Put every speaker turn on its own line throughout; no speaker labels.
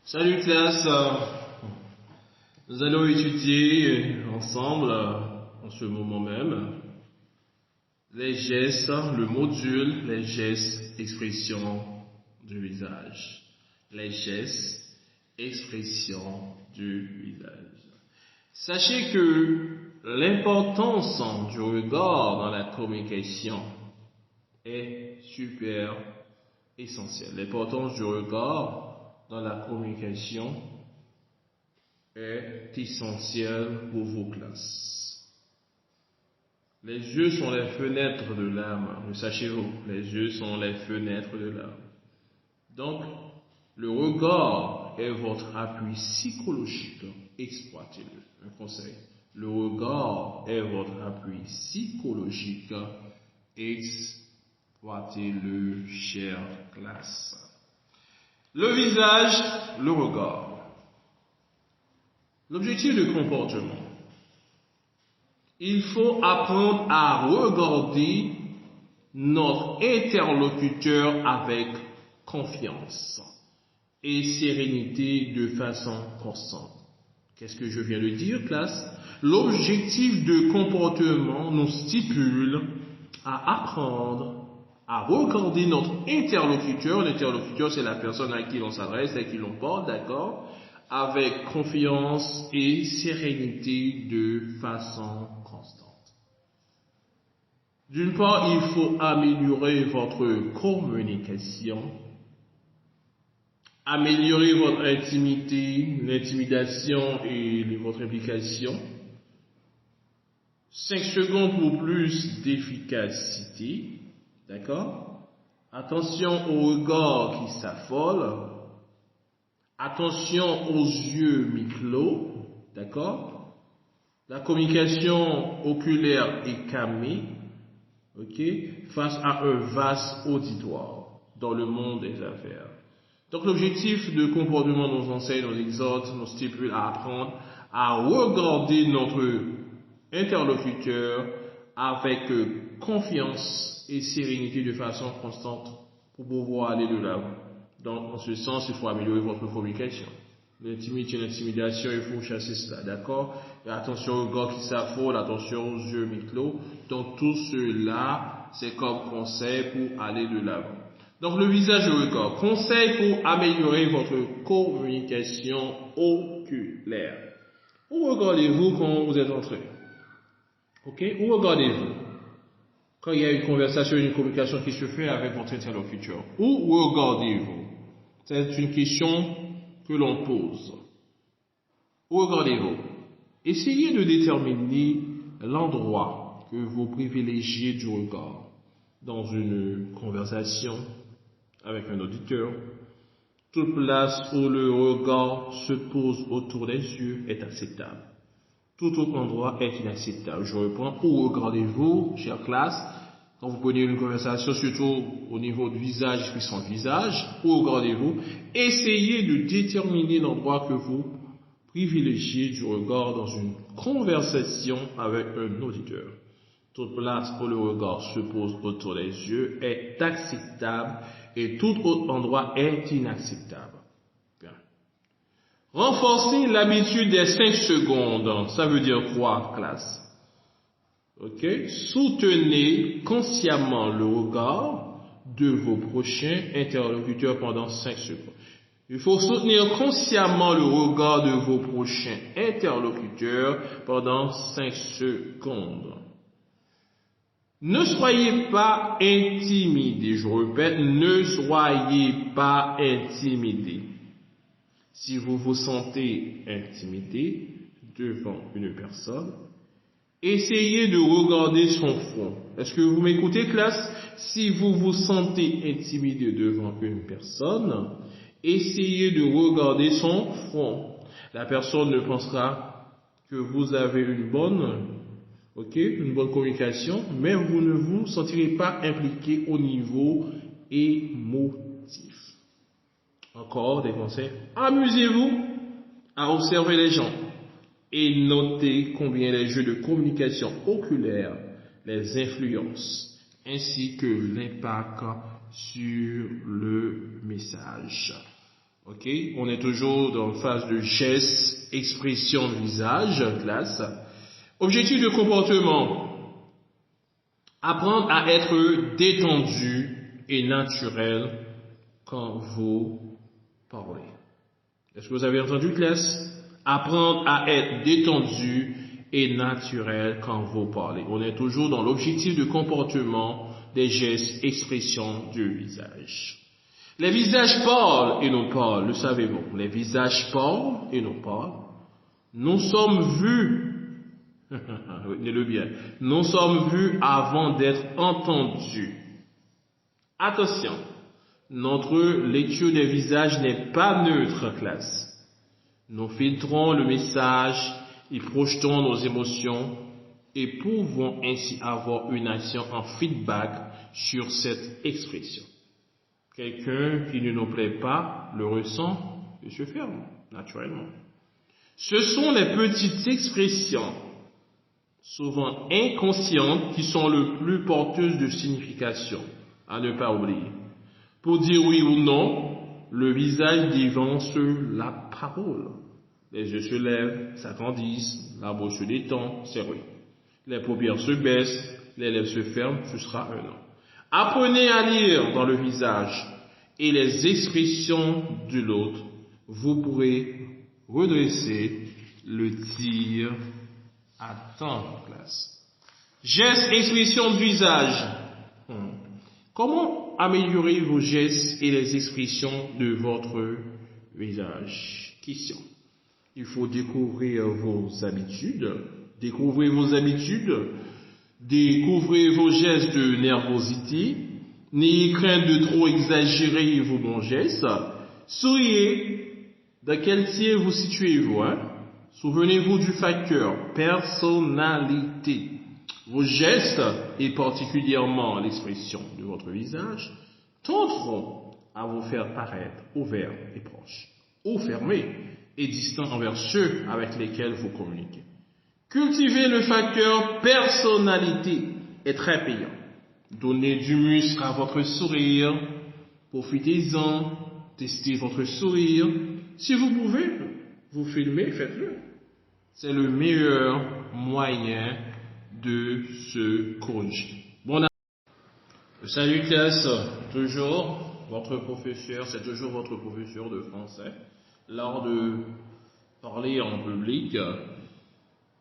Salut classe, nous allons étudier ensemble, en ce moment même, les gestes, le module, les gestes, expressions du visage. Les gestes, expressions du visage. Sachez que l'importance du regard dans la communication est super essentielle. L'importance du regard dans la communication est essentielle pour vos classes. Les yeux sont les fenêtres de l'âme. Le sachez-vous, les yeux sont les fenêtres de l'âme. Donc, le regard est votre appui psychologique. Exploitez-le. Un conseil. Le regard est votre appui psychologique. Exploitez-le, chère classe. Le visage, le regard. L'objectif de comportement. Il faut apprendre à regarder notre interlocuteur avec confiance et sérénité de façon constante. Qu'est-ce que je viens de dire, classe? L'objectif de comportement nous stipule à apprendre à regarder notre interlocuteur. L'interlocuteur, c'est la personne à qui l'on s'adresse, à qui l'on parle, d'accord, avec confiance et sérénité de façon constante. D'une part, il faut améliorer votre communication, améliorer votre intimité, l'intimidation et votre implication. 5 secondes pour plus d'efficacité. D'accord? Attention au regard qui s'affole. Attention aux yeux mi-clos. D'accord? La communication oculaire est calmée. Ok? Face à un vaste auditoire dans le monde des affaires. Donc l'objectif de comportement nous enseigne, nous exhorte, nous stipule à apprendre à regarder notre interlocuteur avec confiance et sérénité de façon constante pour pouvoir aller de l'avant. Donc, en ce sens, il faut améliorer votre communication. L'intimité, l'intimidation, il faut chasser cela, d'accord? Et attention au regard qui s'affole, attention aux yeux mi-clos. Donc, tout cela, c'est comme conseil pour aller de l'avant. Donc, le visage et le regard. Conseil pour améliorer votre communication oculaire. Où regardez-vous quand vous êtes entré? Ok? Où regardez-vous? Quand il y a une conversation, une communication qui se fait avec votre interlocuteur, où regardez-vous? C'est une question que l'on pose. Où regardez-vous? Essayez de déterminer l'endroit que vous privilégiez du regard dans une conversation avec un auditeur. Toute place où le regard se pose autour des yeux est acceptable. Tout autre endroit est inacceptable. Je reprends. Où regardez-vous, chère classe? Quand vous prenez une conversation, surtout au niveau du visage, expression de visage, où regardez-vous? Essayez de déterminer l'endroit que vous privilégiez du regard dans une conversation avec un auditeur. Toute place où le regard se pose autour des yeux est acceptable et tout autre endroit est inacceptable. Bien. Renforcer l'habitude des 5 secondes. Ça veut dire quoi, classe? Ok? Soutenez consciemment le regard de vos prochains interlocuteurs pendant 5 secondes. Il faut soutenir consciemment le regard de vos prochains interlocuteurs pendant 5 secondes. Ne soyez pas intimidés. Je répète, ne soyez pas intimidés. Si vous vous sentez intimidé devant une personne, essayez de regarder son front. Est-ce que vous m'écoutez, classe? Si vous vous sentez intimidé devant une personne, essayez de regarder son front. La personne ne pensera que vous avez une bonne communication, mais vous ne vous sentirez pas impliqué au niveau émotif. Encore des conseils. Amusez-vous à observer les gens et notez combien les jeux de communication oculaire les influencent, ainsi que l'impact sur le message. Ok, on est toujours dans la phase de gestes, expression de visage, classe. Objectif de comportement. Apprendre à être détendu et naturel quand vous parlez. Est-ce que vous avez entendu, classe? Apprendre à être détendu et naturel quand vous parlez. On est toujours dans l'objectif de comportement des gestes, expressions du visage. Les visages parlent et non parlent, le savez-vous? Les visages parlent et non parlent. Nous sommes vus, retenez-le bien, nous sommes vus avant d'être entendus. Attention, notre lecture des visages n'est pas neutre, classe. Nous filtrons le message et projetons nos émotions et pouvons ainsi avoir une action en feedback sur cette expression. Quelqu'un qui ne nous plaît pas le ressent et se ferme, naturellement. Ce sont les petites expressions, souvent inconscientes, qui sont le plus porteuses de signification, à ne pas oublier. Pour dire oui ou non, le visage dévance la parole. Les yeux se lèvent, s'agrandissent, la bouche se détend, c'est oui. Les paupières se baissent, les lèvres se ferment, ce sera un non. Apprenez à lire dans le visage et les expressions de l'autre. Vous pourrez redresser le tir à temps, classe. Gestes, expressions de visage. Comment améliorer vos gestes et les expressions de votre visage? Question. Il faut découvrir vos habitudes. Découvrez vos habitudes. Découvrez vos gestes de nervosité. N'ayez crainte de trop exagérer vos bons gestes. Souriez. Dans quel tiers vous situez-vous, Souvenez-vous du facteur personnalité. Vos gestes, et particulièrement l'expression de votre visage, tenteront à vous faire paraître ouverts et proches, ou fermés et distants envers ceux avec lesquels vous communiquez. Cultiver le facteur personnalité est très payant. Donnez du muscle à votre sourire, profitez-en, testez votre sourire. Si vous pouvez, vous filmez, faites-le. C'est le meilleur moyen de se corriger. Salut classe, toujours votre professeur, c'est toujours votre professeur de français. Lors de parler en public,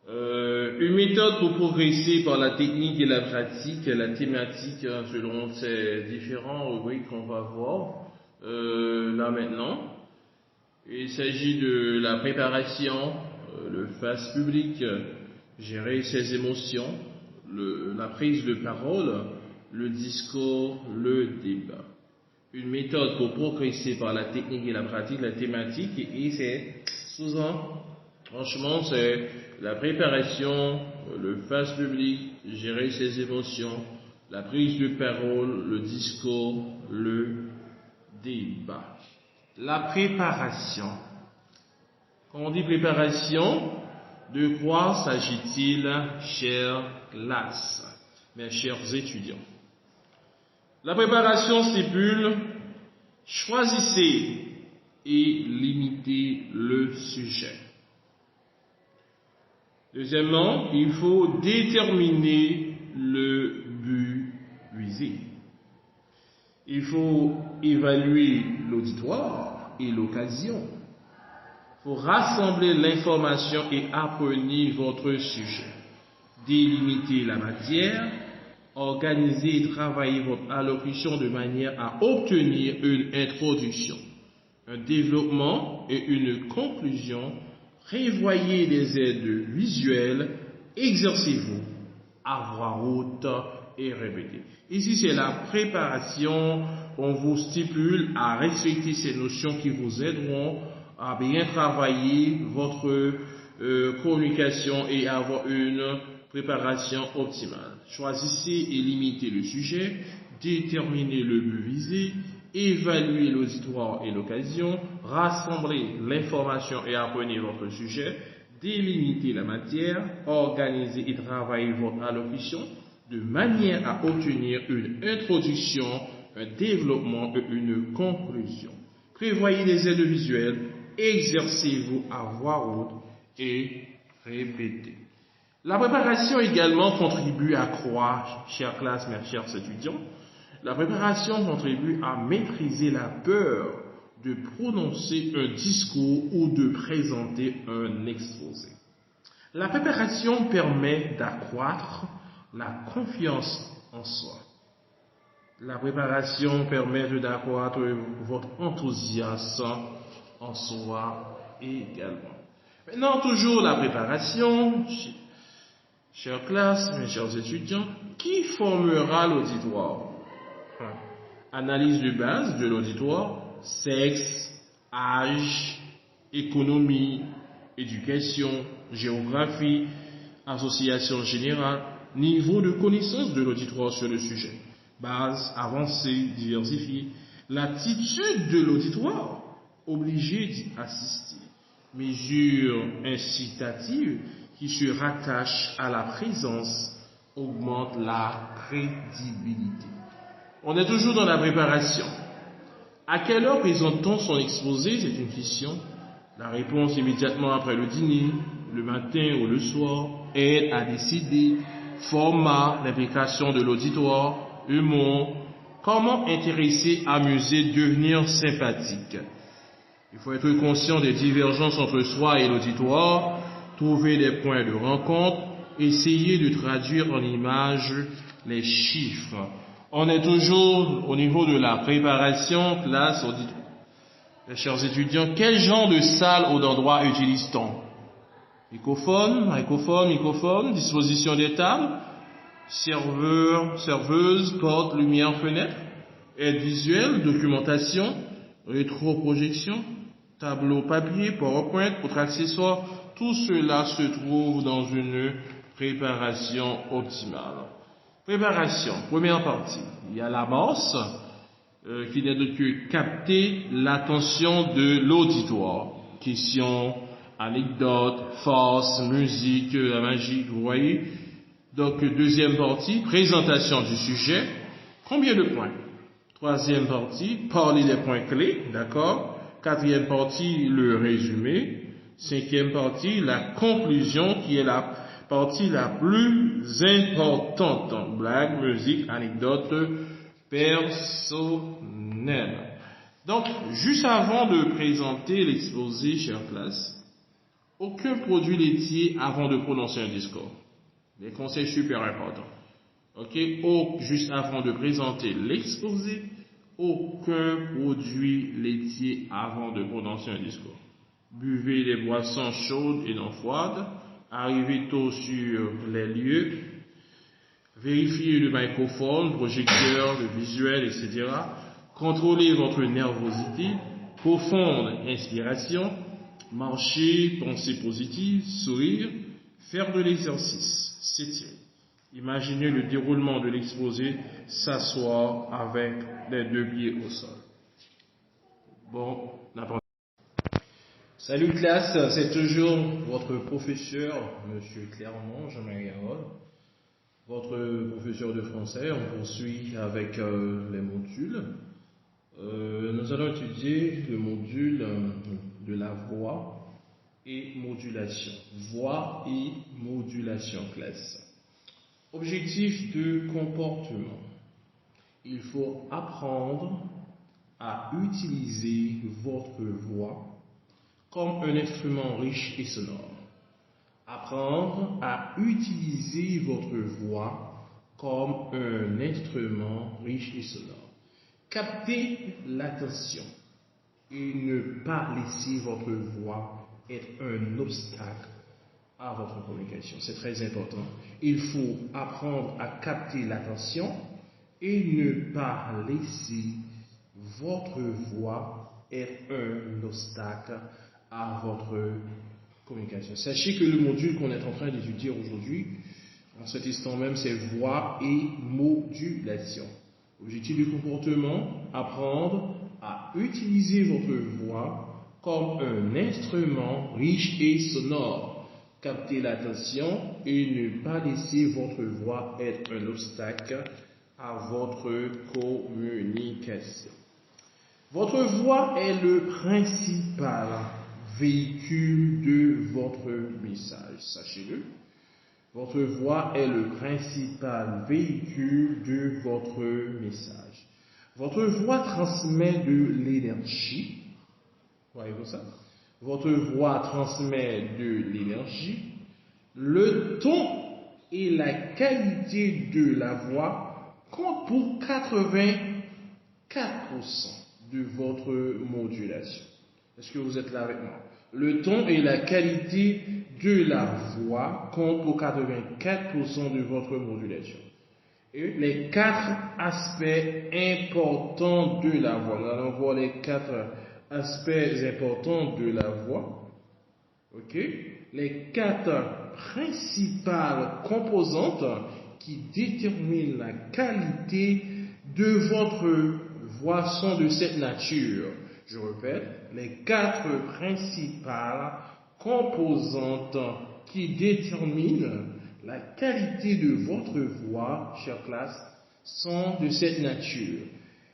une méthode pour progresser par la technique et la pratique, la thématique selon ces différents rubriques qu'on va voir là maintenant. Il s'agit de la préparation, le face public, gérer ses émotions, la prise de parole, le discours, le débat. Une méthode pour progresser par la technique et la pratique, la thématique, et c'est souvent, franchement, c'est la préparation, le face public, gérer ses émotions, la prise de parole, le discours, le débat. La préparation. Quand on dit préparation, de quoi s'agit-il, chère classe, mes chers étudiants? La préparation stipule, choisissez et limitez le sujet. Deuxièmement, il faut déterminer le but visé. Il faut évaluer l'auditoire et l'occasion. Il faut rassembler l'information et apprenez votre sujet. Délimiter la matière, organiser et travailler votre allocution de manière à obtenir une introduction, un développement et une conclusion. Prévoyez des aides visuelles, exercez-vous à voix haute et répétez. Ici, c'est la préparation. On vous stipule à respecter ces notions qui vous aideront à bien travailler votre communication et avoir une préparation optimale. Choisissez et limitez le sujet, déterminez le but visé, évaluez l'auditoire et l'occasion, rassemblez l'information et apprenez votre sujet, délimitez la matière, organisez et travaillez votre allocution de manière à obtenir une introduction, un développement et une conclusion. prévoyez des aides visuelles, exercez-vous à voix haute et répétez. La préparation également contribue à croire, chères classes, mes chers étudiants, la préparation contribue à maîtriser la peur de prononcer un discours ou de présenter un exposé. La préparation permet d'accroître la confiance en soi. La préparation permet d'accroître votre enthousiasme en soi également. Maintenant, toujours la préparation, chères classes, mes chers étudiants, qui formera l'auditoire? Analyse de base de l'auditoire, sexe, âge, économie, éducation, géographie, association générale, niveau de connaissance de l'auditoire sur le sujet, base, avancée, diversifiée, l'attitude de l'auditoire, obligé d'y assister, mesures incitatives qui se rattachent à la présence, augmentent la crédibilité. On est toujours dans la préparation. À quelle heure présente-t-on son exposé? C'est une question. La réponse immédiatement après le dîner, le matin ou le soir, aide à décider, format, l'implication de l'auditoire, humour, comment intéresser, amuser, devenir sympathique. Il faut être conscient des divergences entre soi et l'auditoire, trouver des points de rencontre, essayer de traduire en images les chiffres. On est toujours au niveau de la préparation, classe, auditoire. Mes chers étudiants, quel genre de salle ou d'endroit utilise-t-on? Microphone, disposition des tables, serveur, serveuse, porte, lumière, fenêtre, aide visuelle, documentation, rétroprojection, tableau papier, PowerPoint, autres accessoires, tout cela se trouve dans une préparation optimale. Préparation, première partie. Il y a l'amorce, qui n'est d'autre que capter l'attention de l'auditoire. Questions, anecdotes, farces, musique, la magie, vous voyez. Donc, deuxième partie, présentation du sujet. Combien de points? Troisième partie, parler des points clés, d'accord. Quatrième partie, le résumé. Cinquième partie, la conclusion, qui est la partie la plus importante. Blague, musique, anecdote, personnelle. Donc, juste avant de présenter l'exposé, chère classe, aucun produit laitier avant de prononcer un discours. Les conseils super importants. Ok? Juste avant de présenter l'exposé, aucun produit laitier avant de prononcer un discours. Buvez des boissons chaudes et non froides. Arrivez tôt sur les lieux. Vérifiez le microphone, projecteur, le visuel, etc. Contrôlez votre nervosité. Profonde inspiration. Marcher, pensée positive, sourire. Faire de l'exercice, s'étirer. Imaginez le déroulement de l'exposé, s'asseoir avec les deux pieds au sol. Bon, n'importe. Salut classe, c'est toujours votre professeur, Monsieur Clermont, Jean-Marie Harold, votre professeur de français. On poursuit avec les modules. Nous allons étudier le module de la voix et modulation. Voix et modulation, classe. Objectif de comportement. Il faut apprendre à utiliser votre voix comme un instrument riche et sonore. Apprendre à utiliser votre voix comme un instrument riche et sonore. Capter l'attention et ne pas laisser votre voix être un obstacle à votre communication. C'est très important. Il faut apprendre à capter l'attention et ne pas laisser votre voix être un obstacle à votre communication. Sachez que le module qu'on est en train d'étudier aujourd'hui, en cet instant même, c'est voix et modulation. Objectif du comportement, apprendre à utiliser votre voix comme un instrument riche et sonore. Capter l'attention et ne pas laisser votre voix être un obstacle à votre communication. Votre voix est le principal véhicule de votre message. Sachez-le. Votre voix est le principal véhicule de votre message. Votre voix transmet de l'énergie. Voyez-vous ça? Votre voix transmet de l'énergie. Le ton et la qualité de la voix comptent pour 84% de votre modulation. Est-ce que vous êtes là avec moi? Le ton et la qualité de la voix comptent pour 84% de votre modulation. Et les 4 aspects importants de la voix. Nous allons voir les 4 aspects importants de la voix. Ok? Les 4 principales composantes qui déterminent la qualité de votre voix sont de cette nature. Je répète, les 4 principales composantes qui déterminent la qualité de votre voix, chère classe, sont de cette nature.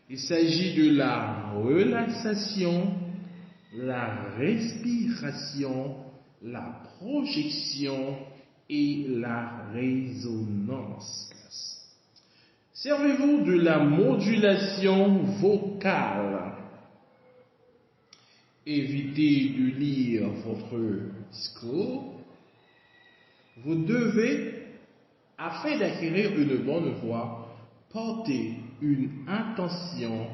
Il s'agit de la relaxation, la respiration, la projection et la résonance. Servez-vous de la modulation vocale. Évitez de lire votre discours. Vous devez, afin d'acquérir une bonne voix, porter une attention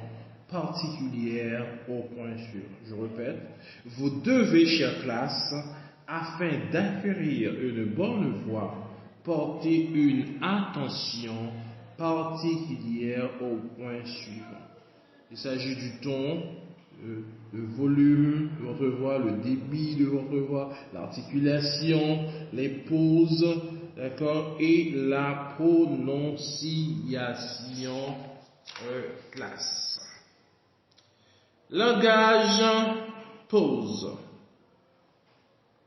particulière au point sûr. Je répète, vous devez, chère classe, afin d'acquérir une bonne voix, porter une attention particulière au point suivant. Il s'agit du ton, le volume de votre voix, le débit de votre voix, l'articulation, les pauses, d'accord, et la prononciation classe. Langage, pause.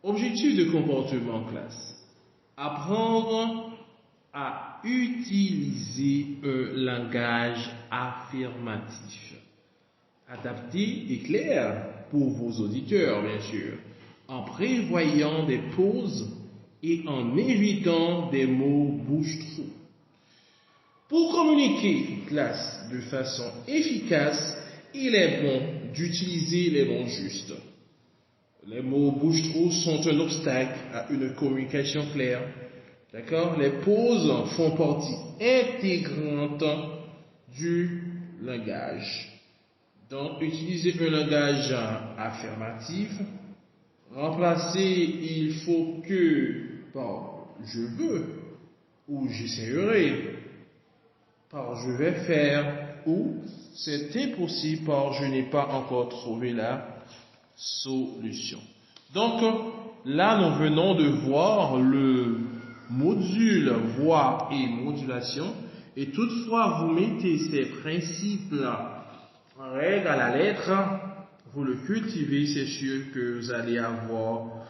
Objectif de comportement classe. Apprendre à utiliser un langage affirmatif, adapté et clair pour vos auditeurs, bien sûr, en prévoyant des pauses et en évitant des mots bouche-trou. Pour communiquer, classe, de façon efficace, il est bon d'utiliser les mots justes. Les mots bouche-trou sont un obstacle à une communication claire. D'accord? Les pauses font partie intégrante du langage. Donc, utilisez un langage affirmatif. Remplacer il faut que par je veux ou j'essayerai, par je vais faire ou c'est impossible par je n'ai pas encore trouvé la solution. Donc, là, nous venons de voir le module voix et modulation, et toutefois vous mettez ces principes-là en règle à la lettre, vous le cultivez, c'est sûr que vous allez avoir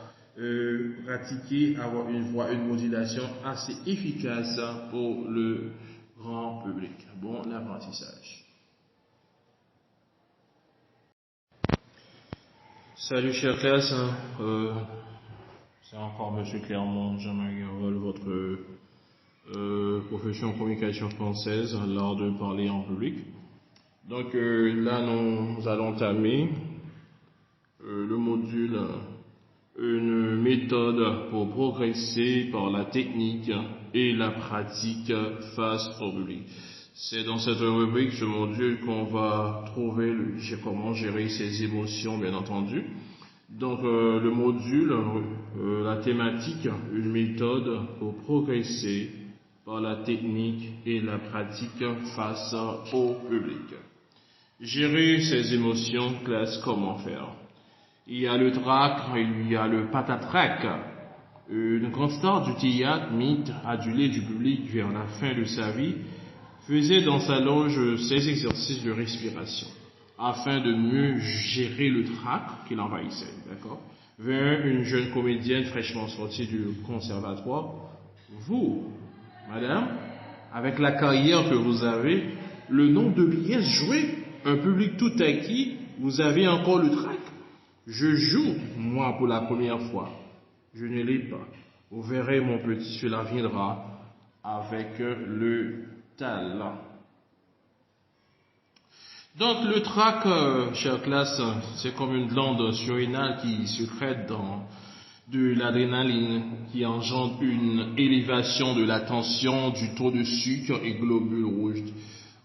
pratiqué, avoir une voix, une modulation assez efficace pour le grand public. Bon apprentissage. Salut chère classe, c'est encore Monsieur Clermont, Jean-Marie Garol, votre profession en communication française, l'art de parler en public. Donc là, nous allons entamer le module, une méthode pour progresser par la technique et la pratique face au public. C'est dans cette rubrique, ce module, qu'on va trouver comment gérer ses émotions, bien entendu. Donc le module, la thématique, une méthode pour progresser par la technique et la pratique face au public. Gérer ses émotions, classe, comment faire? Il y a le trac, il y a le patatrac. Une grande star du théâtre, mythe, adulé du public vers la fin de sa vie, faisait dans sa loge ses exercices de respiration, afin de mieux gérer le trac qui l'envahissait, d'accord? Vers une jeune comédienne fraîchement sortie du conservatoire. Vous, madame, avec la carrière que vous avez, le nombre de pièces jouées un public tout acquis, vous avez encore le trac. Je joue, moi, pour la première fois. Je ne l'ai pas. Vous verrez, mon petit, cela viendra avec le talent. Donc, le trac, chère classe, c'est comme une glande surrénale qui sécrète de l'adrénaline, qui engendre une élévation de la tension, du taux de sucre et globules rouges.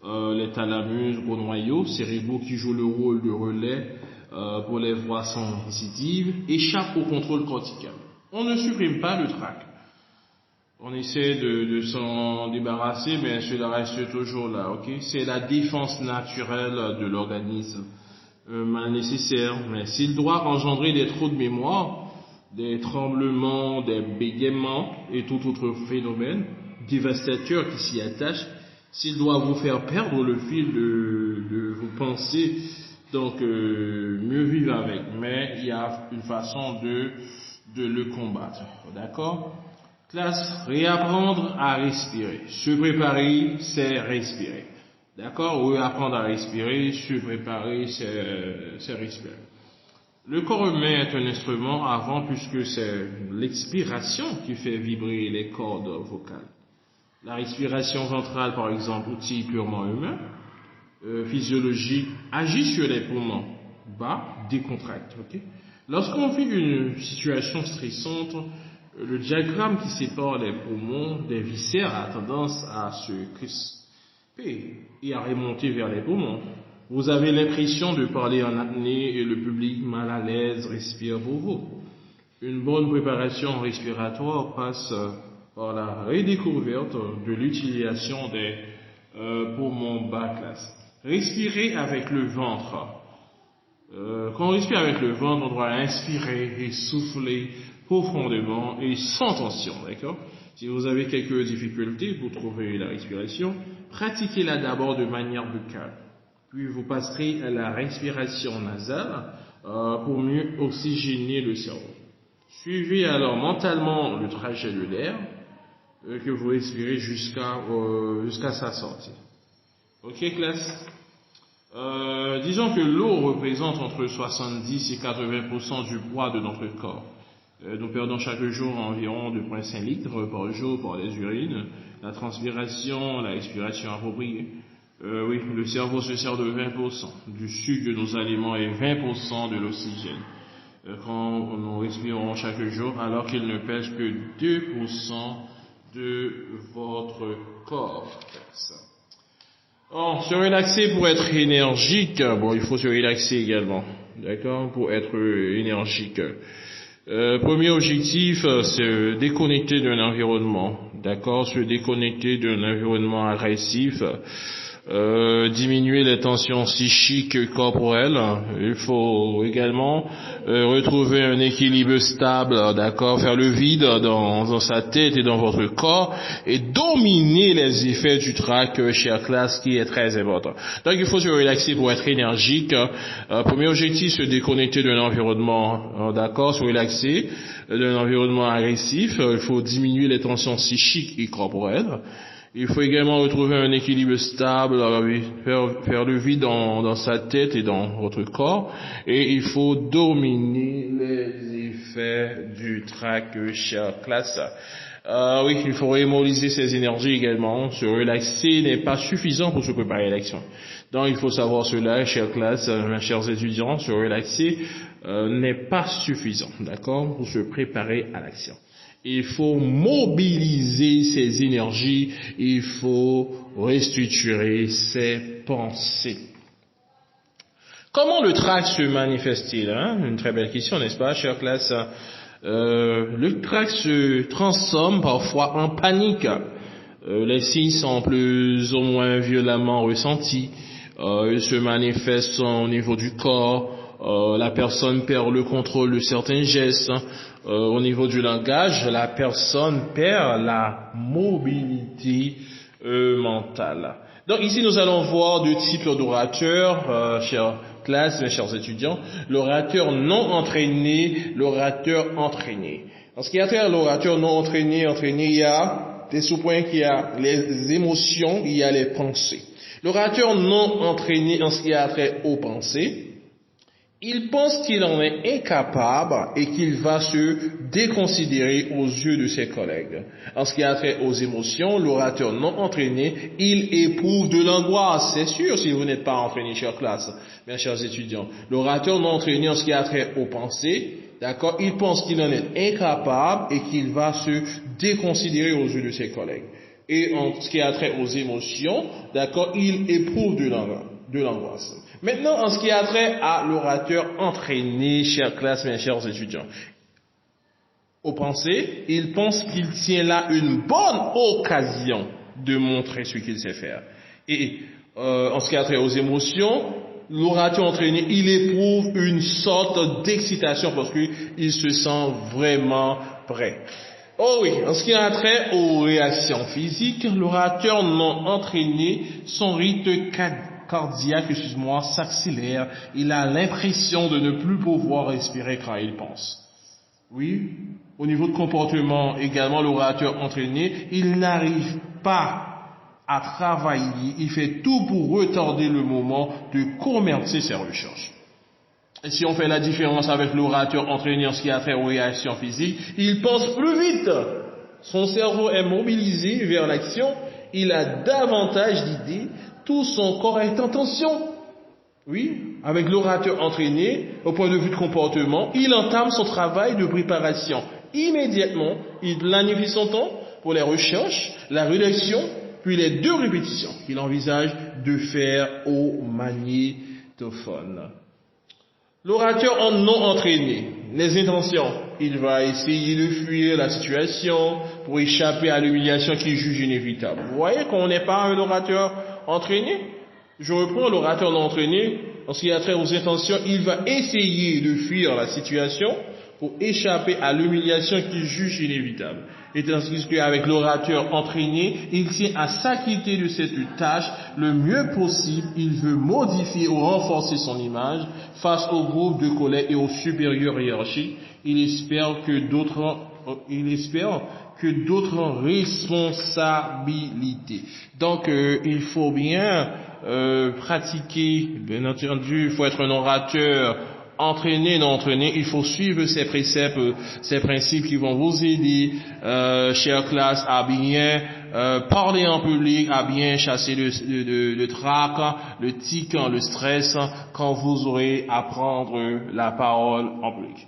Les thalamus, gros noyaux cérébraux qui jouent le rôle de relais pour les voies sensitives, échappent au contrôle cortical. On ne supprime pas le trac. On essaie de s'en débarrasser, mais cela reste toujours là, ok? C'est la défense naturelle de l'organisme, mal nécessaire. Mais s'il doit engendrer des trous de mémoire, des tremblements, des bégaiements et tout autre phénomène dévastateur qui s'y attache, s'il doit vous faire perdre le fil de vos pensées, donc mieux vivre avec. Mais il y a une façon de le combattre, d'accord? Classe, réapprendre à respirer. Se préparer, c'est respirer. D'accord? Réapprendre à respirer, se préparer, c'est respirer. Le corps humain est un instrument avant puisque c'est l'expiration qui fait vibrer les cordes vocales. La respiration ventrale, par exemple, outil purement humain, physiologique, agit sur les poumons, bas, décontracte. Okay? Lorsqu'on vit une situation stressante, le diagramme qui sépare les poumons des viscères a tendance à se crisper et à remonter vers les poumons. Vous avez l'impression de parler en apnée et le public mal à l'aise respire pour vous. Une bonne préparation respiratoire passe par la redécouverte de l'utilisation des poumons bas classe. Respirer avec le ventre. Quand on respire avec le ventre, on doit inspirer et souffler profondément et sans tension, d'accord? Si vous avez quelques difficultés pour trouver la respiration, pratiquez-la d'abord de manière buccale. Puis vous passerez à la respiration nasale pour mieux oxygéner le cerveau. Suivez alors mentalement le trajet de l'air que vous respirez jusqu'à sa sortie. Ok, classe? Disons que l'eau représente entre 70 et 80% du poids de notre corps. Nous perdons chaque jour environ 2,5 litres par jour par les urines, la transpiration, la respiration appropriée. Oui, le cerveau se sert de 20% du sucre de nos aliments et 20% de l'oxygène quand nous respirons chaque jour, alors qu'il ne pèse que 2% de votre corps. Se relaxer pour être énergique, il faut se relaxer également, d'accord, pour être énergique. Premier objectif, c'est déconnecter d'un environnement, d'accord, se déconnecter d'un environnement agressif, diminuer les tensions psychiques et corporelles. Il faut également retrouver un équilibre stable, d'accord, faire le vide dans sa tête et dans votre corps et dominer les effets du trac, chère classe, qui est très important. Donc il faut se relaxer pour être énergique. Premier objectif, se déconnecter d'un environnement, d'accord, se relaxer d'un environnement agressif. Il faut diminuer les tensions psychiques et corporelles. Il faut également retrouver un équilibre stable, faire le vide dans sa tête et dans votre corps. Et il faut dominer les effets du trac, chère classe. Oui, il faut rémobiliser ses énergies également. Se relaxer n'est pas suffisant pour se préparer à l'action. Donc il faut savoir cela, chère classe, mes chers étudiants, se relaxer n'est pas suffisant, d'accord, pour se préparer à l'action. Il faut mobiliser ses énergies, il faut restructurer ses pensées. Comment le trac se manifeste-t-il, hein? Une très belle question, n'est-ce pas, chère classe? Le trac se transforme parfois en panique. Les signes sont plus ou moins violemment ressentis. Ils se manifestent au niveau du corps. La personne perd le contrôle de certains gestes. Au niveau du langage, la personne perd la mobilité mentale. Donc ici, nous allons voir deux types d'orateurs, chère classe, mes chers étudiants. L'orateur non entraîné, l'orateur entraîné. En ce qui a trait à l'orateur non entraîné, il y a des sous-points, il y a les émotions, il y a les pensées. L'orateur non entraîné en ce qui a trait aux pensées, il pense qu'il en est incapable et qu'il va se déconsidérer aux yeux de ses collègues. En ce qui a trait aux émotions, l'orateur non entraîné, il éprouve de l'angoisse. C'est sûr si vous n'êtes pas entraîné, chère classe, mes chers étudiants. L'orateur non entraîné en ce qui a trait aux pensées, d'accord, il pense qu'il en est incapable et qu'il va se déconsidérer aux yeux de ses collègues. Et en ce qui a trait aux émotions, d'accord, il éprouve de l'angoisse. Maintenant, en ce qui a trait à l'orateur entraîné, chère classe, mes chers étudiants, aux pensées, il pense qu'il tient là une bonne occasion de montrer ce qu'il sait faire. Et en ce qui a trait aux émotions, l'orateur entraîné, il éprouve une sorte d'excitation parce qu'il se sent vraiment prêt. Oh oui, en ce qui a trait aux réactions physiques, l'orateur non entraîné, son rythme cardiaque, s'accélère. Il a l'impression de ne plus pouvoir respirer quand il pense. Oui, au niveau de comportement également, l'orateur entraîné, il n'arrive pas à travailler, il fait tout pour retarder le moment de commencer ses recherches. Et si on fait la différence avec l'orateur entraîné en ce qui a trait aux réactions physiques, il pense plus vite. Son cerveau est mobilisé vers l'action, il a davantage d'idées, tout son corps est en tension. Oui, avec l'orateur entraîné, au point de vue de comportement, il entame son travail de préparation. Immédiatement, il planifie son temps pour les recherches, la rédaction, puis les 2 répétitions qu'il envisage de faire au magnétophone. L'orateur en non entraîné, les intentions, il va essayer de fuir la situation pour échapper à l'humiliation qu'il juge inévitable. Vous voyez qu'on n'est pas un orateur entraîné? Je reprends l'orateur non entraîné, en ce qui a trait aux intentions, il va essayer de fuir la situation pour échapper à l'humiliation qu'il juge inévitable. Et tandis qu'avec l'orateur entraîné, il tient à s'acquitter de cette tâche le mieux possible, il veut modifier ou renforcer son image face au groupe de collègues et aux supérieurs hiérarchiques. Il espère que d'autres responsabilités. Donc, il faut bien pratiquer, bien entendu, il faut être un orateur entraîné, non entraîné, il faut suivre ces préceptes, ces principes qui vont vous aider, chère classe, à bien parler en public, à bien chasser le trac, le tic, le stress, quand vous aurez à prendre la parole en public.